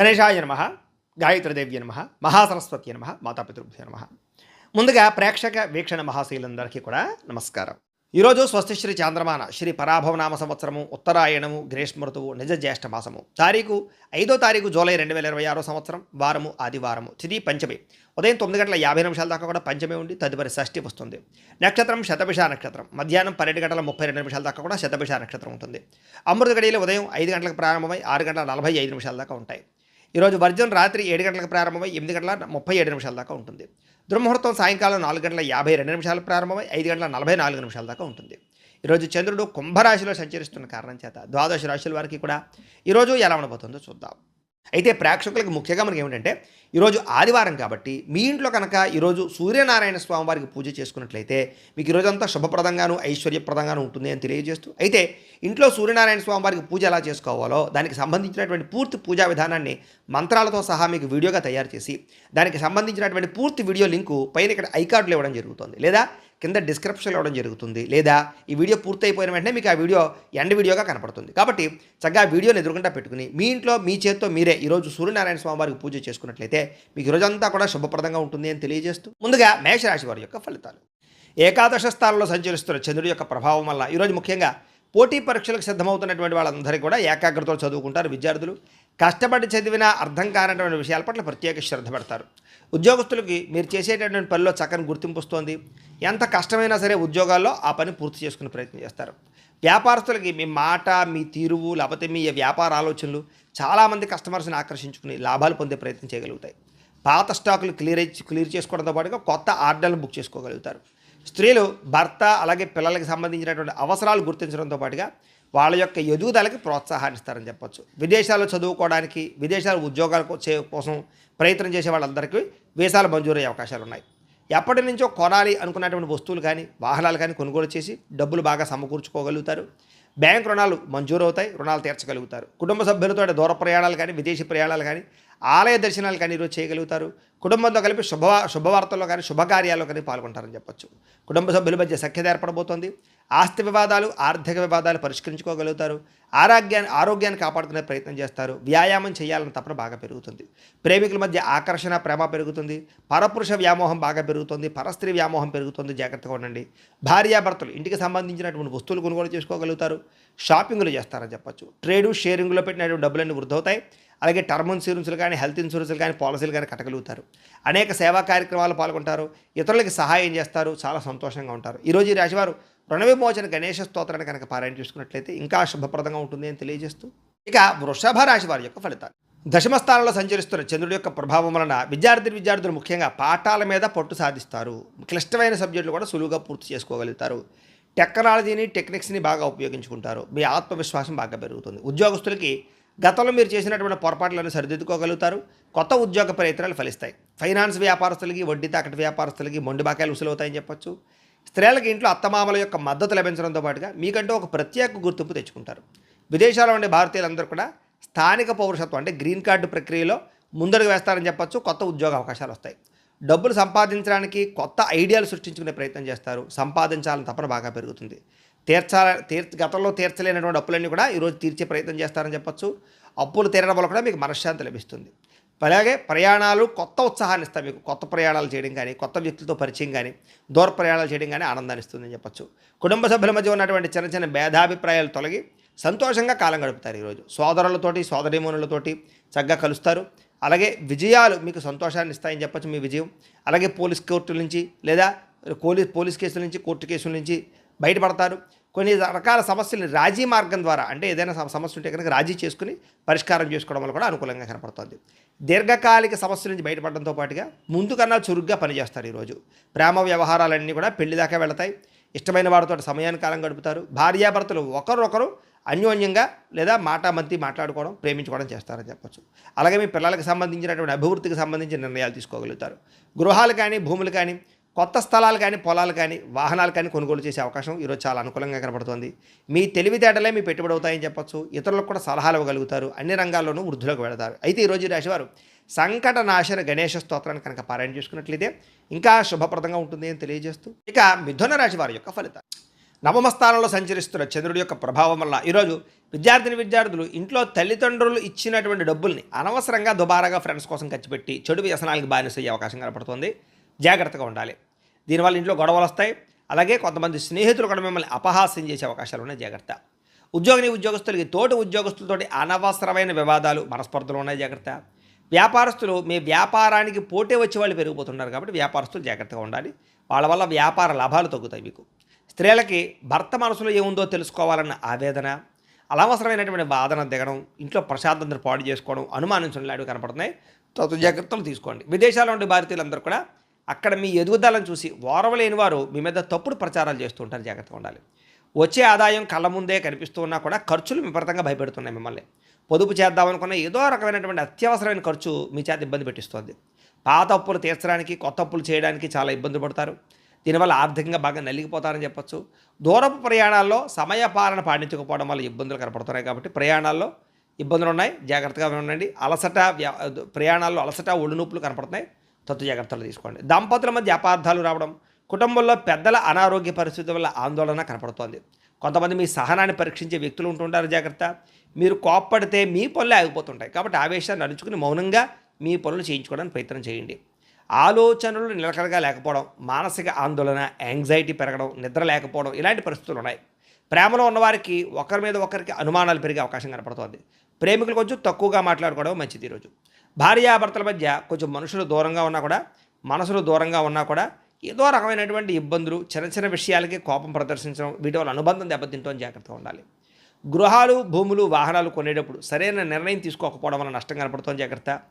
గణేశాయ నమ, గాయత్రీదేవ్య నమ, మహాసరస్వతి నమ, మాతాపితృభ్యో నమ. ముందుగా ప్రేక్షక వీక్షణ మహాశీలందరికీ కూడా నమస్కారం. ఈరోజు స్వస్తి శ్రీ చాంద్రమాన శ్రీ పరాభవనామ సంవత్సరము, ఉత్తరాయణము, గ్రీష్మ ఋతువు, నిజ జ్యేష్ఠ మాసము, తారీఖు 5వ తారీఖు జూలై 2026 సంవత్సరం, వారము ఆదివారము, తిథి పంచమి, ఉదయం 9:50 దాకా కూడా పంచమి ఉండి తదుపరి షష్ఠి వస్తుంది. నక్షత్రం శతభిష నక్షత్రం, మధ్యాహ్నం 12:32 దాకా కూడా శతభిష నక్షత్రం ఉంటుంది. అమృత గడియలు ఉదయం 5 గంటలకు ప్రారంభమై 6:45 దాకా ఉంటాయి. ఈరోజు వర్జం రాత్రి 7 గంటలకు ప్రారంభమై 8:37 దాకా ఉంటుంది. దుర్ముహూర్తం సాయంకాలం 4:52 ప్రారంభమై 5:44 దాకా ఉంటుంది. ఈరోజు చంద్రుడు కుంభరాశిలో సంచరిస్తున్న కారణం చేత ద్వాదశ రాశుల వారికి కూడా ఈరోజు ఎలా ఉండబోతుందో చూద్దాం. అయితే ప్రేక్షకులకు ముఖ్యంగా మనకి ఏమిటంటే, ఈరోజు ఆదివారం కాబట్టి మీ ఇంట్లో కనుక ఈరోజు సూర్యనారాయణ స్వామి వారికి పూజ చేసుకున్నట్లయితే మీకు ఈరోజంతా శుభప్రదంగాను ఐశ్వర్యప్రదంగాను ఉంటుంది అని తెలియజేస్తూ, అయితే ఇంట్లో సూర్యనారాయణ స్వామి వారికి పూజ ఎలా చేసుకోవాలో దానికి సంబంధించినటువంటి పూర్తి పూజా విధానాన్ని మంత్రాలతో సహా మీకు వీడియోగా తయారు చేసి దానికి సంబంధించినటువంటి పూర్తి వీడియో లింకు పైన ఇక్కడ ఐకార్డులు ఇవ్వడం జరుగుతుంది, లేదా కింద డిస్క్రిప్షన్లో ఇవ్వడం జరుగుతుంది, లేదా ఈ వీడియో పూర్తయిపోయిన వెంటనే మీకు ఆ వీడియో ఎండ్ వీడియోగా కనపడుతుంది. కాబట్టి చక్కగా వీడియోని ఎదురుకుండా పెట్టుకుని మీ ఇంట్లో మీ చేత్తో మీరే ఈరోజు సూర్యనారాయణ స్వామి వారికి పూజ చేసుకున్నట్లయితే మీకు ఈరోజంతా కూడా శుభప్రదంగా ఉంటుంది అని తెలియజేస్తూ, ముందుగా మేషరాశి వారి యొక్క ఫలితాలు. ఏకాదశ స్థానంలో సంచరిస్తున్న చంద్రుడి యొక్క ప్రభావం వల్ల ఈరోజు ముఖ్యంగా పోటీ పరీక్షలకు సిద్ధమవుతున్నటువంటి వాళ్ళందరికీ కూడా ఏకాగ్రతతో చదువుకుంటారు. విద్యార్థులు కష్టపడి చదివినా అర్థం కానటువంటి విషయాల పట్ల ప్రత్యేక శ్రద్ధ పెడతారు. ఉద్యోగస్తులకి మీరు చేసేటటువంటి పనిలో చక్కని గుర్తింపు వస్తుంది. ఎంత కష్టమైనా సరే ఉద్యోగాల్లో ఆ పని పూర్తి చేసుకునే ప్రయత్నం చేస్తారు. వ్యాపారస్తులకి మీ మాట, మీ తీరువు, లేకపోతే మీ వ్యాపార ఆలోచనలు చాలామంది కస్టమర్స్ని ఆకర్షించుకుని లాభాలు పొందే ప్రయత్నం చేయగలుగుతాయి. పాత స్టాకులు క్లియర్ చేసుకోవడంతో పాటుగా కొత్త ఆర్డర్లు బుక్ చేసుకోగలుగుతారు. స్త్రీలు భర్త అలాగే పిల్లలకి సంబంధించినటువంటి అవసరాలు గుర్తించడంతో పాటుగా వాళ్ళ యొక్క ఎదుగుదలకి ప్రోత్సాహాన్ని ఇస్తారని చెప్పొచ్చు. విదేశాల్లో చదువుకోవడానికి, విదేశాల ఉద్యోగాల కోసం ప్రయత్నం చేసే వాళ్ళందరికీ వీసాలు మంజూరయ్యే అవకాశాలు ఉన్నాయి. ఎప్పటి నుంచో కొనాలి అనుకున్నటువంటి వస్తువులు కానీ వాహనాలు కానీ కొనుగోలు చేసి డబ్బులు బాగా సమకూర్చుకోగలుగుతారు. బ్యాంక్ రుణాలు మంజూరు అవుతాయి, రుణాలు తీర్చగలుగుతారు. కుటుంబ సభ్యులతో దూర ప్రయాణాలు కానీ, విదేశీ ప్రయాణాలు కానీ, ఆలయ దర్శనాలు కానీ ఈరోజు చేయగలుగుతారు. కుటుంబంతో కలిపి శుభవార్తల్లో కానీ శుభకార్యాల్లో కానీ పాల్గొంటారని చెప్పొచ్చు. కుటుంబ సభ్యుల మధ్య సఖ్యత ఏర్పడబోతోంది. ఆస్తి వివాదాలు, ఆర్థిక వివాదాలు పరిష్కరించుకోగలుగుతారు. ఆరోగ్యాన్ని కాపాడుకునే ప్రయత్నం చేస్తారు. వ్యాయామం చేయాలని తపన బాగా పెరుగుతుంది. ప్రేమికుల మధ్య ఆకర్షణ, ప్రేమ పెరుగుతుంది. పరపురుష వ్యామోహం బాగా పెరుగుతుంది. పరస్త్రీ వ్యామోహం పెరుగుతుంది. జాగ్రత్తగా ఉండండి. భార్యాభర్తలు ఇంటికి సంబంధించినటువంటి వస్తువులు కొనుగోలు చేసుకోగలుగుతారు. షాపింగ్లు చేస్తారని చెప్పొచ్చు. ట్రేడు, షేరింగ్లో పెట్టినటువంటి డబ్బులన్నీ వృద్ధి అవుతాయి. అలాగే టర్మ్ ఇన్సూరెన్స్లు కానీ, హెల్త్ ఇన్సూరెన్స్లు కానీ, పాలసీలు కానీ కట్టగలుగుతారు. అనేక సేవా కార్యక్రమాలు పాల్గొంటారు. ఇతరులకి సహాయం చేస్తారు. చాలా సంతోషంగా ఉంటారు. ఈరోజు ఈ రాశివారు రుణ విమోచన గణేష స్తోత్రాన్ని కనుక పారాయణ చూసుకున్నట్లయితే ఇంకా శుభప్రదంగా ఉంటుంది అని తెలియజేస్తూ, ఇక వృషభ రాశి వారి యొక్క ఫలితాలు. దశమ స్థానంలో సంచరిస్తున్న చంద్రుడి యొక్క ప్రభావం వలన విద్యార్థులు ముఖ్యంగా పాఠాల మీద పట్టు సాధిస్తారు. క్లిష్టమైన సబ్జెక్టులు కూడా సులువుగా పూర్తి చేసుకోగలుగుతారు. టెక్నాలజీని, టెక్నిక్స్ని బాగా ఉపయోగించుకుంటారు. మీ ఆత్మవిశ్వాసం బాగా పెరుగుతుంది. ఉద్యోగస్తులకి గతంలో మీరు చేసినటువంటి పొరపాట్లను సరిదిద్దుకోగలుగుతారు. కొత్త ఉద్యోగ ప్రయత్నాలు ఫలిస్తాయి. ఫైనాన్స్ వ్యాపారస్తులకి, వడ్డీ తాకటి వ్యాపారస్తులకి మొండి బాకాయలు ఉసులవుతాయని చెప్పొచ్చు. స్త్రీలకి ఇంట్లో అత్తమామల యొక్క మద్దతు లభించడంతో పాటుగా మీకంటూ ఒక ప్రత్యేక గుర్తింపు తెచ్చుకుంటారు. విదేశాల్లో ఉండే భారతీయులందరూ కూడా స్థానిక పౌరసత్వం అంటే గ్రీన్ కార్డు ప్రక్రియలో ముందడుగు వేస్తారని చెప్పొచ్చు. కొత్త ఉద్యోగ అవకాశాలు వస్తాయి. డబ్బులు సంపాదించడానికి కొత్త ఐడియాలు సృష్టించుకునే ప్రయత్నం చేస్తారు. సంపాదించాలని తపన బాగా పెరుగుతుంది. గతంలో తీర్చలేనటువంటి అప్పులన్నీ కూడా ఈరోజు తీర్చే ప్రయత్నం చేస్తారని చెప్పొచ్చు. అప్పులు తీరడం వల్ల కూడా మీకు మనశ్శాంతి లభిస్తుంది. అలాగే ప్రయాణాలు కొత్త ఉత్సాహాన్ని ఇస్తాయి. మీకు కొత్త ప్రయాణాలు చేయడం కానీ, కొత్త వ్యక్తులతో పరిచయం కానీ, దూర ప్రయాణాలు చేయడం కానీ ఆనందాన్ని ఇస్తుందని చెప్పొచ్చు. కుటుంబ సభ్యుల మధ్య ఉన్నటువంటి చిన్న చిన్న భేదాభిప్రాయాలు తొలగి సంతోషంగా కాలం గడుపుతారు. ఈరోజు సోదరులతోటి, సోదరీమణులతోటి చక్కగా కలుస్తారు. అలాగే విజయాలు మీకు సంతోషాన్ని ఇస్తాయని చెప్పచ్చు. మీ విజయం అలాగే పోలీస్ కోర్టుల నుంచి లేదా పోలీస్ కేసుల నుంచి, కోర్టు కేసుల నుంచి బయటపడతారు. కొన్ని రకాల సమస్యలు రాజీ మార్గం ద్వారా, అంటే ఏదైనా సమస్య ఉంటే కనుక రాజీ చేసుకుని పరిష్కారం చేసుకోవడం వల్ల కూడా అనుకూలంగా కనపడుతుంది. దీర్ఘకాలిక సమస్యల నుంచి బయటపడడంతో పాటుగా ముందు కన్నా చురుగ్గా పనిచేస్తారు. ఈరోజు ప్రేమ వ్యవహారాలన్నీ కూడా పెళ్లి దాకా వెళతాయి. ఇష్టమైన వారితో సమయాన్ని కాలం గడుపుతారు. భార్యాభర్తలు ఒకరొకరు అన్యోన్యంగా లేదా మాట్లాడుకోవడం, ప్రేమించుకోవడం చేస్తారని చెప్పొచ్చు. అలాగే మీ పిల్లలకు సంబంధించినటువంటి అభివృద్ధికి సంబంధించిన నిర్ణయాలు తీసుకోగలుగుతారు. గృహాలు కానీ, భూములు కానీ, కొత్త స్థలాలు కానీ, పొలాలు కానీ, వాహనాలు కానీ కొనుగోలు చేసే అవకాశం ఈరోజు చాలా అనుకూలంగా కనబడుతోంది. మీ తెలివితేటలే మీ పెట్టుబడి అవుతాయని చెప్పొచ్చు. ఇతరులకు కూడా సలహాలు ఇవ్వగలుగుతారు. అన్ని రంగాల్లోనూ వృద్ధిలోకి వెళతారు. అయితే ఈరోజు రాశివారు సంకట నాశన గణేష స్తోత్రాన్ని కనుక పారాయణ చేసుకున్నట్లయితే ఇంకా శుభప్రదంగా ఉంటుంది అని తెలియజేస్తూ, ఇక మిథున రాశి వారి యొక్క ఫలితాలు. నవమ స్థానంలో సంచరిస్తున్న చంద్రుడి యొక్క ప్రభావం వల్ల ఈరోజు విద్యార్థులు ఇంట్లో తల్లిదండ్రులు ఇచ్చినటువంటి డబ్బుల్ని అనవసరంగా దుబారాగా ఫ్రెండ్స్ కోసం ఖర్చు పెట్టి చెడు వ్యసనాలకు బానిసయ్యే అవకాశం కనపడుతుంది. జాగ్రత్తగా ఉండాలి. దీనివల్ల ఇంట్లో గొడవలు వస్తాయి. అలాగే కొంతమంది స్నేహితులు కూడా మిమ్మల్ని అపహాస్యం చేసే అవకాశాలు ఉన్నాయి. జాగ్రత్త. ఉద్యోగస్తులకి తోటి ఉద్యోగస్తులతోటి అనవసరమైన వివాదాలు మనస్పర్ధలు ఉన్నాయి. జాగ్రత్త. వ్యాపారస్తులు మీ వ్యాపారానికి పోటీ వచ్చే వాళ్ళు పెరిగిపోతున్నారు కాబట్టి వ్యాపారస్తులు జాగ్రత్తగా ఉండాలి. వాళ్ళ వల్ల వ్యాపార లాభాలు తగ్గుతాయి. మీకు స్త్రీలకి భర్త మనసులో ఏముందో తెలుసుకోవాలన్న ఆవేదన, అనవసరమైనటువంటి వాదన దిగడం, ఇంట్లో ప్రశాంతతను పాడు చేసుకోవడం, అనుమానించడం లాంటివి కనపడుతున్నాయి. జాగ్రత్తలు తీసుకోండి. విదేశాల్లో ఉండే భారతీయులందరూ కూడా అక్కడ మీ ఎదుగుదలను చూసి ఓర్వలేని వారు మీ మీద తప్పుడు ప్రచారాలు చేస్తూ ఉంటారు. జాగ్రత్తగా ఉండాలి. వచ్చే ఆదాయం కళ్ళ ముందే కనిపిస్తూ ఉన్నా కూడా ఖర్చులు విపరీతంగా భయపెడుతున్నాయి. మిమ్మల్ని పొదుపు చేద్దామనుకున్న ఏదో రకమైనటువంటి అత్యవసరమైన ఖర్చు మీ చేత ఇబ్బంది పెట్టిస్తుంది. పాత అప్పులు తీర్చడానికి కొత్త అప్పులు చేయడానికి చాలా ఇబ్బంది పడతారు. దీనివల్ల ఆర్థికంగా బాగా నలిగిపోతారని చెప్పచ్చు. దూరపు ప్రయాణాల్లో సమయపాలన పాటించకపోవడం వల్ల ఇబ్బందులు కనపడుతున్నాయి కాబట్టి ప్రయాణాల్లో ఇబ్బందులు ఉన్నాయి. జాగ్రత్తగా ఉండండి. ప్రయాణాల్లో అలసట ఒళ్ళు నొప్పులు కనపడుతున్నాయి. జాగ్రత్తలు తీసుకోండి. దంపతుల మధ్య అపార్థాలు రావడం, కుటుంబంలో పెద్దల అనారోగ్య పరిస్థితి వల్ల ఆందోళన కనపడుతోంది. కొంతమంది మీ సహనాన్ని పరీక్షించే వ్యక్తులు ఉంటుంటారు. జాగ్రత్త. మీరు కోప్పడితే మీ పనులే ఆగిపోతుంటాయి కాబట్టి ఆవేశాన్ని అణుచుకుని మౌనంగా మీ పనులు చేయించుకోవడానికి ప్రయత్నం చేయండి. ఆలోచనలు నిలకడగా లేకపోవడం, మానసిక ఆందోళన, యాంగ్జైటీ పెరగడం, నిద్ర లేకపోవడం ఇలాంటి పరిస్థితులు ఉన్నాయి. ప్రేమలో ఉన్నవారికి ఒకరి మీద ఒకరికి అనుమానాలు పెరిగే అవకాశం కనపడుతుంది. ప్రేమికులు కొంచెం తక్కువగా మాట్లాడుకోవడం మంచిది. ఈరోజు భార్యాభర్తల మధ్య కొంచెం మనసులు దూరంగా ఉన్నా కూడా ఏదో రకమైనటువంటి ఇబ్బందులు, చిన్న చిన్న విషయాలకి కోపం ప్రదర్శించడం, వీటి వల్ల అనుబంధం దెబ్బతింటూ జాగ్రత్తగా ఉండాలి. గృహాలు, భూములు, వాహనాలు కొనేటప్పుడు సరైన నిర్ణయం తీసుకోకపోవడం వల్ల నష్టం కనపడుతుంది. జాగ్రత్త.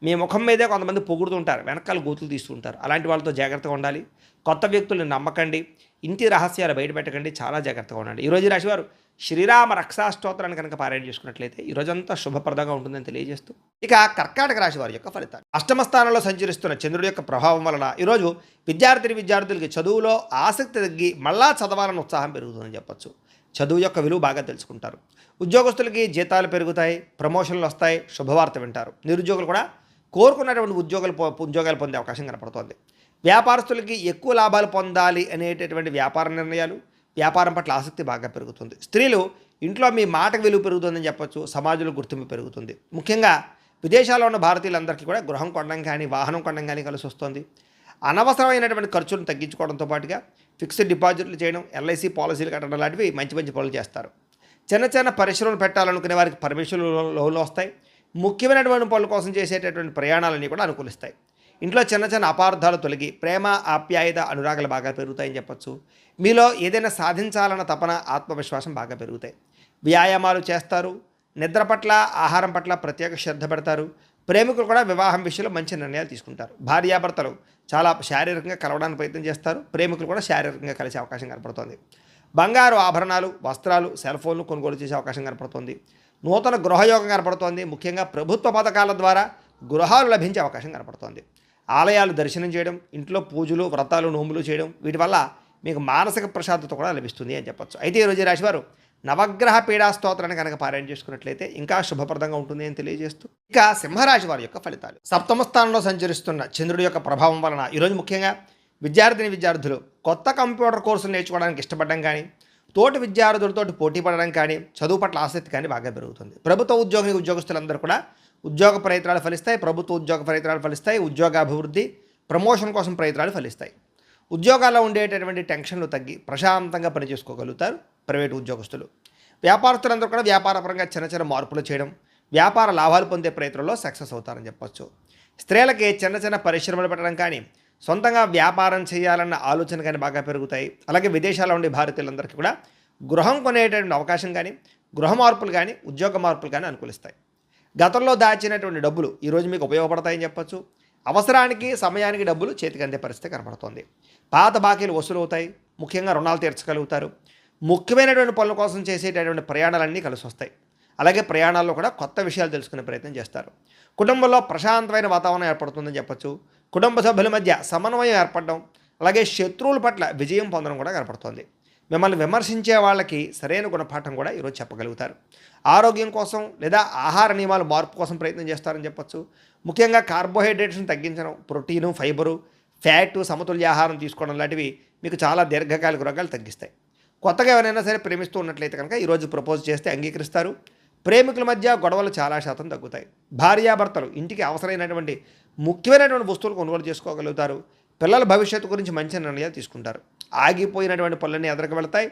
మీ ముఖం మీదే కొంతమంది పొగుడుతుంటారు, వెనకాల గోతులు తీస్తుంటారు. అలాంటి వాళ్ళతో జాగ్రత్తగా ఉండాలి. కొత్త వ్యక్తుల్ని నమ్మకండి. ఇంటి రహస్యాలు బయటపెట్టకండి. చాలా జాగ్రత్తగా ఉండండి. ఈరోజు రాశివారు శ్రీరామ రక్షాస్తోత్రాన్ని కనుక పారాయణ చేసుకున్నట్లయితే ఈరోజంతా శుభప్రదంగా ఉంటుందని తెలియజేస్తూ ఇక కర్కాటక రాశి వారి యొక్క ఫలితాలు. అష్టమ స్థానంలో సంచరిస్తున్న చంద్రుడి యొక్క ప్రభావం వలన ఈరోజు విద్యార్థులకి చదువులో ఆసక్తి తగ్గి మళ్ళా చదవాలని ఉత్సాహం పెరుగుతుందని చెప్పచ్చు. చదువు యొక్క విలువ బాగా తెలుసుకుంటారు. ఉద్యోగస్తులకి జీతాలు పెరుగుతాయి, ప్రమోషన్లు వస్తాయి, శుభవార్త వింటారు. నిరుద్యోగులు కూడా కోరుకున్నటువంటి ఉద్యోగాలు పొందే అవకాశం కనపడుతోంది. వ్యాపారస్తులకి ఎక్కువ లాభాలు పొందాలి అనేటటువంటి వ్యాపార నిర్ణయాలు, వ్యాపారం పట్ల ఆసక్తి బాగా పెరుగుతుంది. స్త్రీలు ఇంట్లో మీ మాటకు విలువ పెరుగుతుందని చెప్పచ్చు. సమాజంలో గుర్తింపు పెరుగుతుంది. ముఖ్యంగా విదేశాల్లో ఉన్న భారతీయులందరికీ కూడా గృహం కొనడం కానీ, వాహనం కొనడం కానీ కలిసి వస్తుంది. అనవసరమైనటువంటి ఖర్చులను తగ్గించుకోవడంతో పాటుగా ఫిక్స్డ్ డిపాజిట్లు చేయడం, ఎల్ఐసి పాలసీలు కట్టడం లాంటివి మంచి పనులు చేస్తారు. చిన్న చిన్న పరిశ్రమలు పెట్టాలనుకునే వారికి పర్మిషన్లు లోన్లు వస్తాయి. ముఖ్యమైనటువంటి పనుల కోసం చేసేటటువంటి ప్రయాణాలన్నీ కూడా అనుకూలిస్తాయి. ఇంట్లో చిన్న చిన్న అపార్థాలు తొలగి ప్రేమ, ఆప్యాయత, అనురాగాలు బాగా పెరుగుతాయని చెప్పచ్చు. మీలో ఏదైనా సాధించాలన్న తపన, ఆత్మవిశ్వాసం బాగా పెరుగుతాయి. వ్యాయామాలు చేస్తారు. నిద్ర పట్ల, ఆహారం పట్ల ప్రత్యేక శ్రద్ధ పెడతారు. ప్రేమికులు కూడా వివాహం విషయంలో మంచి నిర్ణయాలు తీసుకుంటారు. భార్యాభర్తలు చాలా శారీరకంగా కలవడానికి ప్రయత్నం చేస్తారు. ప్రేమికులు కూడా శారీరకంగా కలిసే అవకాశం కనపడుతుంది. బంగారు ఆభరణాలు, వస్త్రాలు, సెల్ ఫోన్లు కొనుగోలు చేసే అవకాశం కనపడుతుంది. నూతన గృహయోగం కనపడుతోంది. ముఖ్యంగా ప్రభుత్వ పథకాల ద్వారా గృహాలు లభించే అవకాశం కనపడుతోంది. ఆలయాలు దర్శనం చేయడం, ఇంట్లో పూజలు, వ్రతాలు, నోములు చేయడం వీటి వల్ల మీకు మానసిక ప్రశాంతత కూడా లభిస్తుంది అని చెప్పచ్చు. అయితే ఈరోజు రాశివారు నవగ్రహ పీడా స్తోత్రాన్ని కనుక పారాయణ చేసుకున్నట్లయితే ఇంకా శుభప్రదంగా ఉంటుంది అని తెలియజేస్తూ ఇక సింహరాశి వారి యొక్క ఫలితాలు. సప్తమ స్థానంలో సంచరిస్తున్న చంద్రుడి యొక్క ప్రభావం వలన ఈరోజు ముఖ్యంగా విద్యార్థులు కొత్త కంప్యూటర్ కోర్సులు నేర్చుకోవడానికి ఇష్టపడడం కానీ, తోటి విద్యార్థులతో పోటీ పడడం కానీ, చదువు పట్ల ఆసక్తి కానీ బాగా పెరుగుతుంది. ప్రభుత్వ ఉద్యోగస్తులందరూ కూడా ఉద్యోగ ప్రయత్నాలు ఫలిస్తాయి. ప్రభుత్వ ఉద్యోగ ప్రయత్నాలు ఫలిస్తాయి. ఉద్యోగాభివృద్ధి, ప్రమోషన్ కోసం ప్రయత్నాలు ఫలిస్తాయి. ఉద్యోగాల్లో ఉండేటటువంటి టెన్షన్లు తగ్గి ప్రశాంతంగా పనిచేసుకోగలుగుతారు ప్రైవేటు ఉద్యోగస్తులు. వ్యాపారస్తులందరూ కూడా వ్యాపారపరంగా చిన్న చిన్న మార్పులు చేయడం, వ్యాపార లాభాలు పొందే ప్రయత్నంలో సక్సెస్ అవుతారని చెప్పచ్చు. స్త్రీలకి చిన్న చిన్న పరిశ్రమలు పెట్టడం కానీ, సొంతంగా వ్యాపారం చేయాలన్న ఆలోచన కానీ బాగా పెరుగుతాయి. అలాగే విదేశాల్లో ఉండే భారతీయులందరికీ కూడా గృహం కొనేటటువంటి అవకాశం కానీ, గృహ మార్పులు కానీ, ఉద్యోగ మార్పులు కానీ అనుకూలిస్తాయి. గతంలో దాచినటువంటి డబ్బులు ఈరోజు మీకు ఉపయోగపడతాయని చెప్పచ్చు. అవసరానికి, సమయానికి డబ్బులు చేతికి అందే పరిస్థితి కనపడుతుంది. పాత బాకీలు వసూలు అవుతాయి. ముఖ్యంగా రుణాలు తీర్చగలుగుతారు. ముఖ్యమైనటువంటి పనుల కోసం చేసేటటువంటి ప్రయాణాలన్నీ కలిసి వస్తాయి. అలాగే ప్రయాణాల్లో కూడా కొత్త విషయాలు తెలుసుకునే ప్రయత్నం చేస్తారు. కుటుంబంలో ప్రశాంతమైన వాతావరణం ఏర్పడుతుందని చెప్పచ్చు. కుటుంబ సభ్యుల మధ్య సమన్వయం ఏర్పడడం, అలాగే శత్రువుల పట్ల విజయం పొందడం కూడా కనపడుతుంది. మిమ్మల్ని విమర్శించే వాళ్ళకి సరైన గుణపాఠం కూడా ఈరోజు చెప్పగలుగుతారు. ఆరోగ్యం కోసం లేదా ఆహార నియమాల మార్పు కోసం ప్రయత్నం చేస్తారని చెప్పచ్చు. ముఖ్యంగా కార్బోహైడ్రేట్స్ని తగ్గించడం, ప్రోటీను, ఫైబరు, ఫ్యాటు, సమతుల్య ఆహారం తీసుకోవడం లాంటివి మీకు చాలా దీర్ఘకాలిక రోగాలు తగ్గిస్తాయి. కొత్తగా ఎవరైనా సరే ప్రేమిస్తూ ఉన్నట్లయితే కనుక ఈరోజు ప్రపోజ్ చేస్తే అంగీకరిస్తారు. ప్రేమికుల మధ్య గొడవలు చాలా శాతం తగ్గుతాయి. భార్యాభర్తలు ఇంటికి అవసరమైనటువంటి ముఖ్యమైనటువంటి వస్తువులు కొనుగోలు చేసుకోగలుగుతారు. పిల్లల భవిష్యత్తు గురించి మంచి నిర్ణయాలు తీసుకుంటారు. ఆగిపోయినటువంటి పనులన్నీ ఎదురుకు వెళతాయి.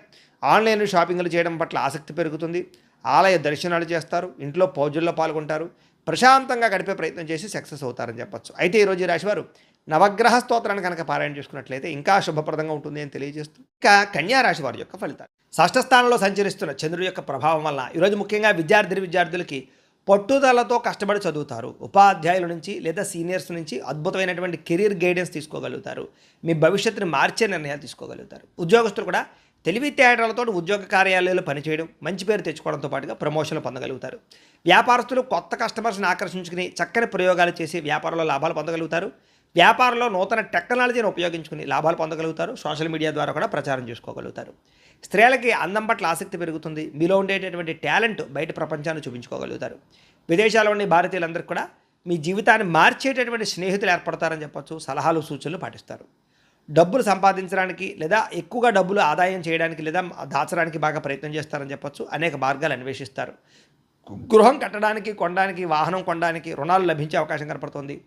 ఆన్లైన్ షాపింగ్లు చేయడం పట్ల ఆసక్తి పెరుగుతుంది. ఆలయ దర్శనాలు చేస్తారు. ఇంట్లో పూజల్లో పాల్గొంటారు. ప్రశాంతంగా గడిపే ప్రయత్నం చేసి సక్సెస్ అవుతారని చెప్పొచ్చు. అయితే ఈరోజు ఈ రాశివారు నవగ్రహ స్తోత్రాన్ని కనుక పారాయణ చేసుకున్నట్లయితే ఇంకా శుభప్రదంగా ఉంటుంది అని తెలియజేస్తూ ఇక కన్యా రాశి వారి యొక్క ఫలితాలు. షష్ఠ స్థానంలో సంచరిస్తున్న చంద్రుడి యొక్క ప్రభావం వల్ల ఈరోజు ముఖ్యంగా విద్యార్థులకి పట్టుదలతో కష్టపడి చదువుతారు. ఉపాధ్యాయుల నుంచి లేదా సీనియర్స్ నుంచి అద్భుతమైనటువంటి కెరీర్ గైడెన్స్ తీసుకోగలుగుతారు. మీ భవిష్యత్తుని మార్చే నిర్ణయాలు తీసుకోగలుగుతారు. ఉద్యోగస్తులు కూడా తెలివితేటలతో ఉద్యోగ కార్యాలయాల్లో పనిచేయడం, మంచి పేరు తెచ్చుకోవడంతో పాటుగా ప్రమోషన్లు పొందగలుగుతారు. వ్యాపారస్తులు కొత్త కస్టమర్స్ని ఆకర్షించుకుని చక్కని ప్రయోగాలు చేసి వ్యాపారంలో లాభాలు పొందగలుగుతారు. వ్యాపారంలో నూతన టెక్నాలజీని ఉపయోగించుకుని లాభాలు పొందగలుగుతారు. సోషల్ మీడియా ద్వారా కూడా ప్రచారం చేసుకోగలుగుతారు. స్త్రీలకి అందం పట్ల ఆసక్తి పెరుగుతుంది. మీలో ఉండేటటువంటి టాలెంట్ బయట ప్రపంచాన్ని చూపించుకోగలుగుతారు. విదేశాల్లో ఉండే భారతీయులందరికీ కూడా మీ జీవితాన్ని మార్చేటటువంటి స్నేహితులు ఏర్పడతారని చెప్పొచ్చు. సలహాలు సూచనలు పాటిస్తారు. డబ్బులు సంపాదించడానికి లేదా ఎక్కువగా డబ్బులు ఆదాయం చేయడానికి లేదా దాచడానికి బాగా ప్రయత్నం చేస్తారని చెప్పొచ్చు. అనేక మార్గాలు అన్వేషిస్తారు. గృహం కట్టడానికి, కొనడానికి, వాహనం కొనడానికి రుణాలు లభించే అవకాశం కనపడుతుంది.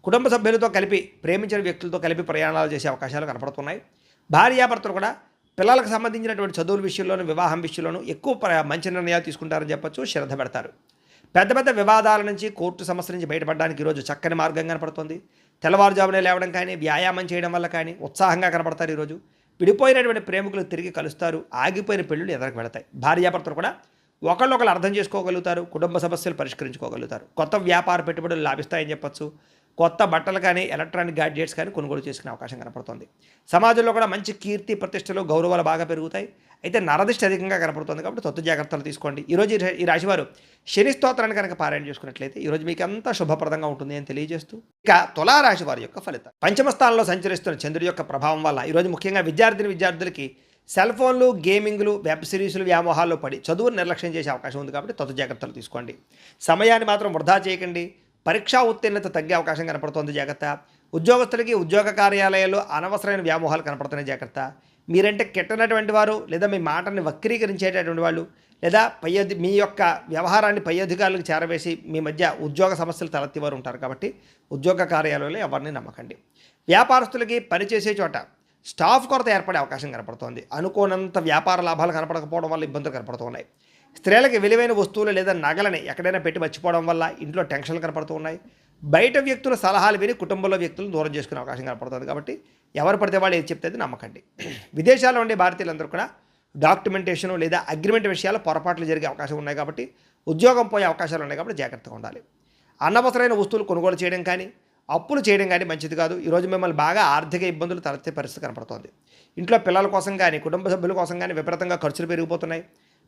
కుటుంబ సభ్యులతో కలిపి ప్రేమించిన వ్యక్తులతో కలిపి ప్రయాణాలు చేసే అవకాశాలు కనపడుతున్నాయి. భార్యాభర్తలు కూడా పిల్లలకు సంబంధించినటువంటి చదువుల విషయంలోనూ వివాహం విషయంలోనూ ఎక్కువ మంచి నిర్ణయాలు తీసుకుంటారని చెప్పొచ్చు. శ్రద్ధ పెడతారు. పెద్ద పెద్ద వివాదాల నుంచి, కోర్టు సమస్య నుంచి బయటపడడానికి ఈరోజు చక్కని మార్గం కనపడుతుంది. తెల్లవారుజామునే లేవడం కానీ, వ్యాయామం చేయడం వల్ల కానీ ఉత్సాహంగా కనపడతారు. ఈరోజు విడిపోయినటువంటి ప్రేమికులు తిరిగి కలుస్తారు. ఆగిపోయిన పెళ్ళిళ్ళు ఎదురుకు వెళతాయి. భార్యాభర్తలు కూడా ఒకళ్ళొకరు అర్థం చేసుకోగలుగుతారు. కుటుంబ సమస్యలు పరిష్కరించుకోగలుగుతారు. కొత్త వ్యాపార పెట్టుబడులు లాభిస్తాయని చెప్పొచ్చు. కొత్త బట్టలు కానీ, ఎలక్ట్రానిక్ గ్యాడ్జెట్స్ కానీ కొనుగోలు చేసుకునే అవకాశం కనపడుతుంది. సమాజంలో కూడా మంచి కీర్తి ప్రతిష్టలు, గౌరవాలు బాగా పెరుగుతాయి. అయితే నరదిష్టి అధికంగా కనపడుతుంది కాబట్టి తొత్తు జాగ్రత్తలు తీసుకోండి. ఈరోజు ఈ రాశివారు శని స్తోత్రాన్ని కనుక పారాయణ చేసుకున్నట్లయితే ఈరోజు మీకు అంతా శుభప్రదంగా ఉంటుంది అని తెలియజేస్తూ ఇక తులారాశి వారి యొక్క ఫలితం. పంచమ స్థానంలో సంచరిస్తున్న చంద్రుడి యొక్క ప్రభావం వల్ల ఈరోజు ముఖ్యంగా విద్యార్థులకి సెల్ ఫోన్లు, గేమింగ్లు, వెబ్ సిరీస్లు వ్యామోహాల్లో పడి చదువును నిర్లక్ష్యం చేసే అవకాశం ఉంది కాబట్టి తొత్తు జాగ్రత్తలు తీసుకోండి. సమయాన్ని మాత్రం వృధా చేయకండి. పరీక్షా ఉత్తీర్ణత తగ్గే అవకాశం కనపడుతోంది, జాగ్రత్త. ఉద్యోగస్తులకి ఉద్యోగ కార్యాలయాల్లో అనవసరమైన వ్యామోహాలు కనపడుతున్నాయి, జాగ్రత్త. మీరంటే కెట్టనటువంటి వారు లేదా మీ మాటని వక్రీకరించేటటువంటి వాళ్ళు లేదా మీ యొక్క వ్యవహారాన్ని పై అధికారులకు చేరవేసి మీ మధ్య ఉద్యోగ సమస్యలు తలెత్తేవారు ఉంటారు కాబట్టి ఉద్యోగ కార్యాలయాల్లో ఎవరిని నమ్మకండి. వ్యాపారస్తులకి పనిచేసే చోట స్టాఫ్ కొరత ఏర్పడే అవకాశం కనపడుతోంది. అనుకోనంత వ్యాపార లాభాలు కనపడకపోవడం వల్ల ఇబ్బందులు కనపడుతున్నాయి. స్త్రీలకి విలువైన వస్తువులు లేదా నగలని ఎక్కడైనా పెట్టి మర్చిపోవడం వల్ల ఇంట్లో టెన్షన్లు కనపడుతూ ఉన్నాయి. బయట వ్యక్తుల సలహాలు విని కుటుంబంలో వ్యక్తులను దూరం చేసుకునే అవకాశం కనపడుతుంది కాబట్టి ఎవరు పడితే వాళ్ళు ఏది చెప్తే నమ్మకండి. విదేశాల్లో ఉండే భారతీయులందరూ కూడా డాక్యుమెంటేషన్ లేదా అగ్రిమెంట్ విషయాల్లో పొరపాట్లు జరిగే అవకాశం ఉన్నాయి కాబట్టి ఉద్యోగం పోయే అవకాశాలు ఉన్నాయి కాబట్టి జాగ్రత్తగా ఉండాలి. అనవసరమైన వస్తువులు కొనుగోలు చేయడం కానీ, అప్పులు చేయడం కానీ మంచిది కాదు. ఈరోజు మిమ్మల్ని బాగా ఆర్థిక ఇబ్బందులు తలెత్తే పరిస్థితి కనపడుతోంది. ఇంట్లో పిల్లల కోసం కానీ, కుటుంబ సభ్యుల కోసం కానీ విపరీతంగా ఖర్చులు పెరిగిపోతున్నాయి.